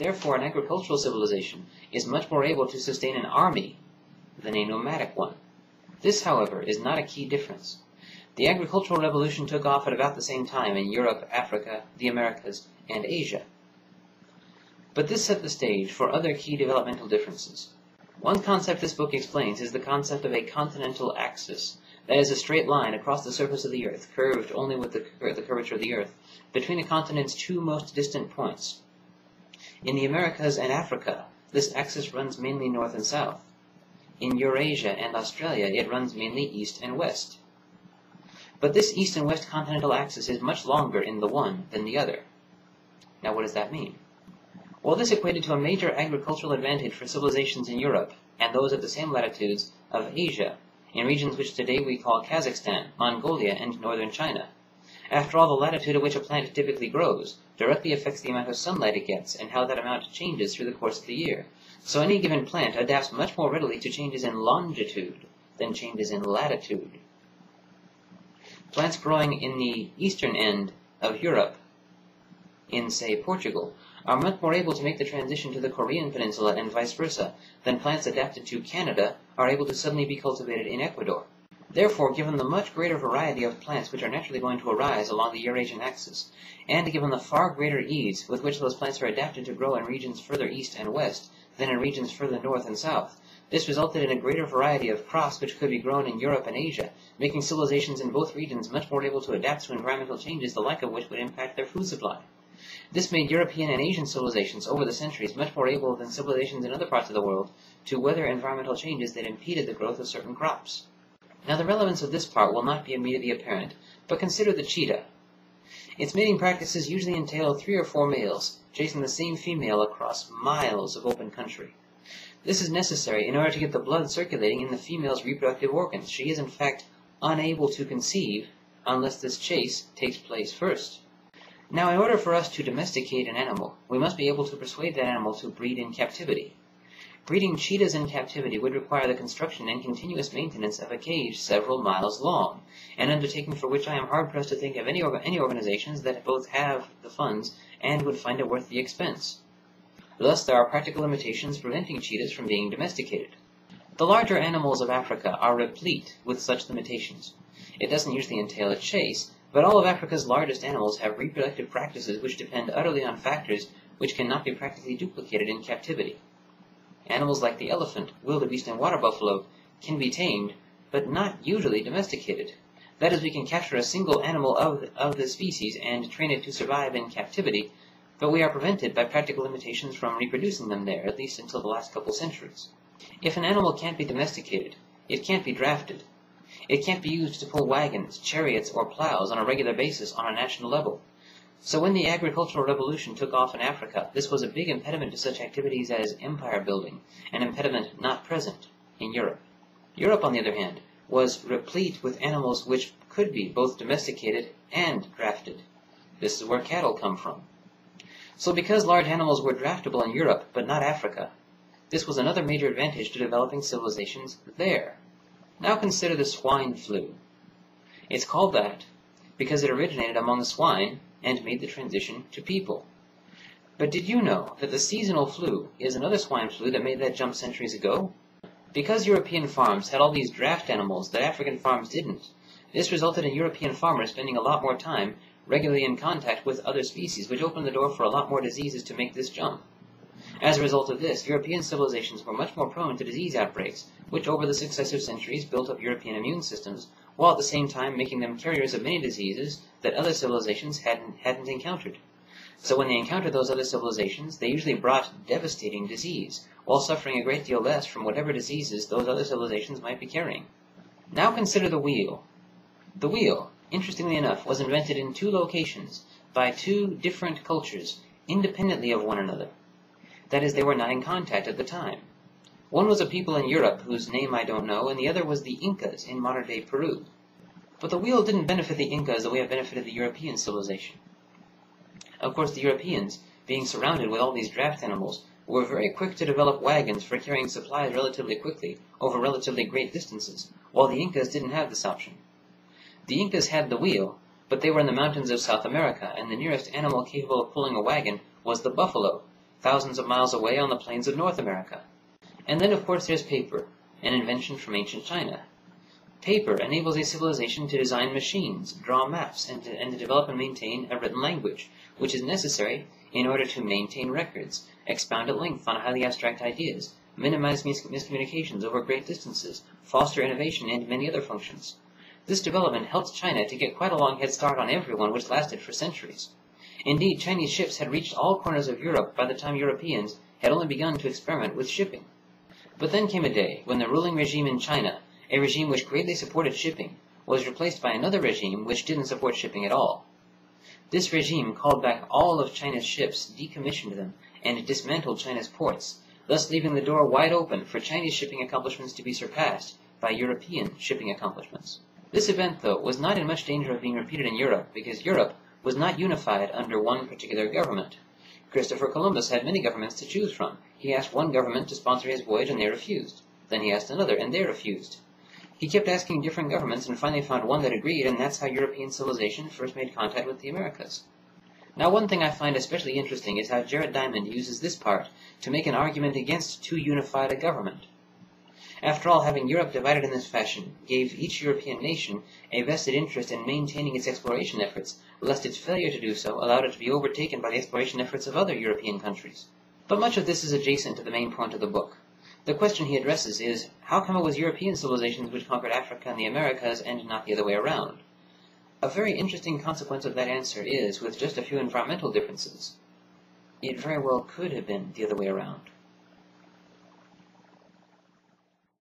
Therefore, an agricultural civilization is much more able to sustain an army than a nomadic one. This, however, is not a key difference. The agricultural revolution took off at about the same time in Europe, Africa, the Americas, and Asia. But this set the stage for other key developmental differences. One concept this book explains is the concept of a continental axis, that is a straight line across the surface of the Earth, curved only with the curvature of the Earth, between a continent's two most distant points. In the Americas and Africa, this axis runs mainly north and south. In Eurasia and Australia, it runs mainly east and west. But this east and west continental axis is much longer in the one than the other. Now, what does that mean? Well, this equated to a major agricultural advantage for civilizations in Europe and those at the same latitudes of Asia, in regions which today we call Kazakhstan, Mongolia, and northern China. After all, the latitude at which a plant typically grows directly affects the amount of sunlight it gets and how that amount changes through the course of the year. So any given plant adapts much more readily to changes in longitude than changes in latitude. Plants growing in the eastern end of Europe, in, say, Portugal, are much more able to make the transition to the Korean peninsula and vice versa than plants adapted to Canada are able to suddenly be cultivated in Ecuador. Therefore, given the much greater variety of plants which are naturally going to arise along the Eurasian axis, and given the far greater ease with which those plants are adapted to grow in regions further east and west than in regions further north and south, this resulted in a greater variety of crops which could be grown in Europe and Asia, making civilizations in both regions much more able to adapt to environmental changes the like of which would impact their food supply. This made European and Asian civilizations over the centuries much more able than civilizations in other parts of the world to weather environmental changes that impeded the growth of certain crops. Now, the relevance of this part will not be immediately apparent, but consider the cheetah. Its mating practices usually entail 3 or 4 males, chasing the same female across miles of open country. This is necessary in order to get the blood circulating in the female's reproductive organs. She is, in fact, unable to conceive unless this chase takes place first. Now, in order for us to domesticate an animal, we must be able to persuade that animal to breed in captivity. Breeding cheetahs in captivity would require the construction and continuous maintenance of a cage several miles long, an undertaking for which I am hard-pressed to think of any organizations that both have the funds and would find it worth the expense. Thus, there are practical limitations preventing cheetahs from being domesticated. The larger animals of Africa are replete with such limitations. It doesn't usually entail a chase, but all of Africa's largest animals have reproductive practices which depend utterly on factors which cannot be practically duplicated in captivity. Animals like the elephant, wildebeest, and water buffalo can be tamed, but not usually domesticated. That is, we can capture a single animal of the species and train it to survive in captivity, but we are prevented by practical limitations from reproducing them there, at least until the last couple centuries. If an animal can't be domesticated, it can't be drafted. It can't be used to pull wagons, chariots, or plows on a regular basis on a national level. So when the agricultural revolution took off in Africa, this was a big impediment to such activities as empire building, an impediment not present in Europe. Europe, on the other hand, was replete with animals which could be both domesticated and drafted. This is where cattle come from. So because large animals were draftable in Europe, but not Africa, this was another major advantage to developing civilizations there. Now consider the swine flu. It's called that because it originated among swine and made the transition to people. But did you know that the seasonal flu is another swine flu that made that jump centuries ago? Because European farms had all these draft animals that African farms didn't, this resulted in European farmers spending a lot more time regularly in contact with other species, which opened the door for a lot more diseases to make this jump. As a result of this, European civilizations were much more prone to disease outbreaks, which over the successive centuries built up European immune systems, while at the same time making them carriers of many diseases that other civilizations hadn't encountered. So when they encountered those other civilizations, they usually brought devastating disease, while suffering a great deal less from whatever diseases those other civilizations might be carrying. Now consider the wheel. The wheel, interestingly enough, was invented in 2 locations by 2 different cultures, independently of one another. That is, they were not in contact at the time. One was a people in Europe whose name I don't know, and the other was the Incas in modern-day Peru. But the wheel didn't benefit the Incas the way it benefited the European civilization. Of course, the Europeans, being surrounded with all these draft animals, were very quick to develop wagons for carrying supplies relatively quickly over relatively great distances, while the Incas didn't have this option. The Incas had the wheel, but they were in the mountains of South America, and the nearest animal capable of pulling a wagon was the buffalo, thousands of miles away on the plains of North America. And then, of course, there's paper, an invention from ancient China. Paper enables a civilization to design machines, draw maps, and to develop and maintain a written language, which is necessary in order to maintain records, expound at length on highly abstract ideas, minimize miscommunications over great distances, foster innovation, and many other functions. This development helped China to get quite a long head start on everyone, which lasted for centuries. Indeed, Chinese ships had reached all corners of Europe by the time Europeans had only begun to experiment with shipping. But then came a day when the ruling regime in China, a regime which greatly supported shipping, was replaced by another regime which didn't support shipping at all. This regime called back all of China's ships, decommissioned them, and dismantled China's ports, thus leaving the door wide open for Chinese shipping accomplishments to be surpassed by European shipping accomplishments. This event, though, was not in much danger of being repeated in Europe, because Europe was not unified under one particular government. Christopher Columbus had many governments to choose from. He asked one government to sponsor his voyage, and they refused. Then he asked another, and they refused. He kept asking different governments, and finally found one that agreed, and that's how European civilization first made contact with the Americas. Now, one thing I find especially interesting is how Jared Diamond uses this part to make an argument against too unified a government. After all, having Europe divided in this fashion gave each European nation a vested interest in maintaining its exploration efforts, lest its failure to do so allowed it to be overtaken by the exploration efforts of other European countries. But much of this is adjacent to the main point of the book. The question he addresses is, how come it was European civilizations which conquered Africa and the Americas and not the other way around? A very interesting consequence of that answer is, with just a few environmental differences, it very well could have been the other way around.